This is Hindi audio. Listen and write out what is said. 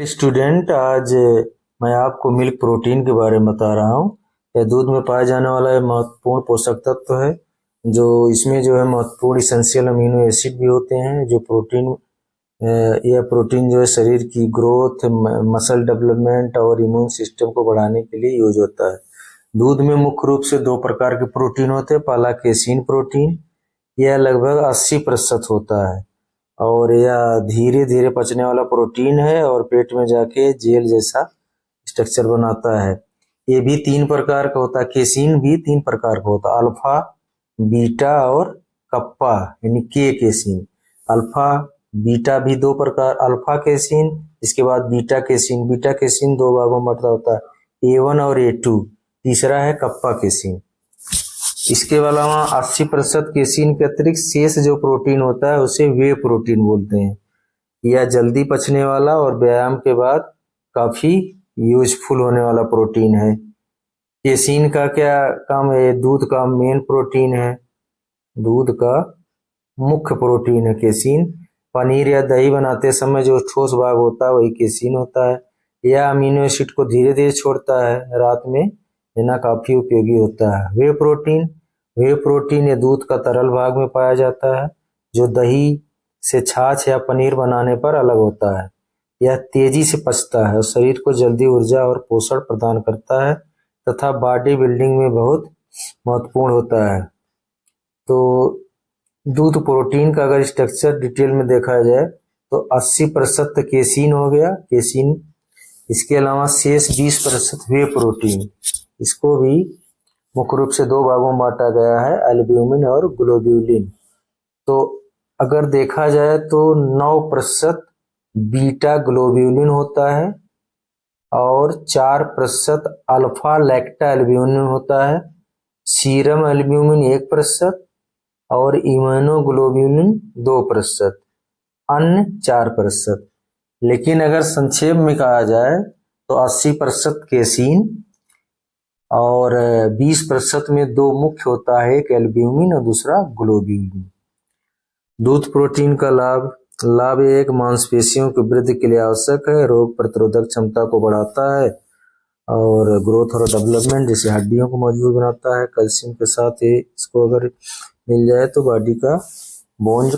स्टूडेंट, आज मैं आपको मिल्क प्रोटीन के बारे में बता रहा हूँ। यह दूध में पाया जाने वाला एक महत्वपूर्ण पोषक तत्व है। जो इसमें जो है महत्वपूर्ण इसेंशियल अमीनो एसिड भी होते हैं। जो प्रोटीन यह प्रोटीन जो है शरीर की ग्रोथ, मसल डेवलपमेंट और इम्यून सिस्टम को बढ़ाने के लिए यूज होता है। दूध में मुख्य रूप से दो प्रकार के प्रोटीन होते हैं। पहला केसीन प्रोटीन, यह लगभग 80% होता है और यह धीरे धीरे पचने वाला प्रोटीन है और पेट में जाके जेल जैसा स्ट्रक्चर बनाता है। ये भी 3 प्रकार का होता है। केसीन भी 3 प्रकार का होता है, अल्फा, बीटा और कप्पा, यानी के केसीन। अल्फा बीटा भी 2 प्रकार, अल्फा केसीन, इसके बाद बीटा केसीन। बीटा केसीन 2 भागों में बंटा होता है, A1 और A2। तीसरा है कप्पा केसीन। इसके अलावा 80% केसीन के अतिरिक्त शेष जो प्रोटीन होता है उसे वे प्रोटीन बोलते हैं। यह जल्दी पचने वाला और व्यायाम के बाद काफी यूजफुल होने वाला प्रोटीन है। केसीन का क्या काम है? दूध का मेन प्रोटीन है, दूध का मुख्य प्रोटीन है केसीन। पनीर या दही बनाते समय जो ठोस भाग होता है वही केसीन होता है। यह अमीनो एसिड को धीरे धीरे छोड़ता है, रात में लेना काफी उपयोगी होता है। वे प्रोटीन ये दूध का तरल भाग में पाया जाता है, जो दही से छाछ या पनीर बनाने पर अलग होता है। यह तेजी से पचता है और शरीर को जल्दी ऊर्जा और पोषण प्रदान करता है तथा बॉडी बिल्डिंग में बहुत महत्वपूर्ण होता है। तो दूध प्रोटीन का अगर स्ट्रक्चर डिटेल में देखा जाए तो 80% केसीन हो गया, केसीन। इसके अलावा शेष 20% वे प्रोटीन, इसको भी मुख्य रूप से 2 भागों में बांटा गया है, एल्ब्यूमिन और ग्लोब्यूलिन। तो अगर देखा जाए तो 9% बीटा ग्लोब्यूलिन होता है और 4% अल्फा लैक्टा एल्ब्यूमिन होता है। सीरम एल्ब्यूमिन 1% और इम्यूनोग्लोब्यूलिन 2%, अन्य 4%। लेकिन अगर संक्षेप में कहा जाए तो 80% केसीन और 20% में 2 मुख्य होता है, एक एल्ब्यूमिन और दूसरा ग्लोब्यूलिन। दूध प्रोटीन का लाभ एक मांसपेशियों की वृद्धि के लिए आवश्यक है, रोग प्रतिरोधक क्षमता को बढ़ाता है और ग्रोथ और डेवलपमेंट जैसे हड्डियों को मजबूत बनाता है। कैल्शियम के साथ ही इसको अगर मिल जाए तो बॉडी का बोन्स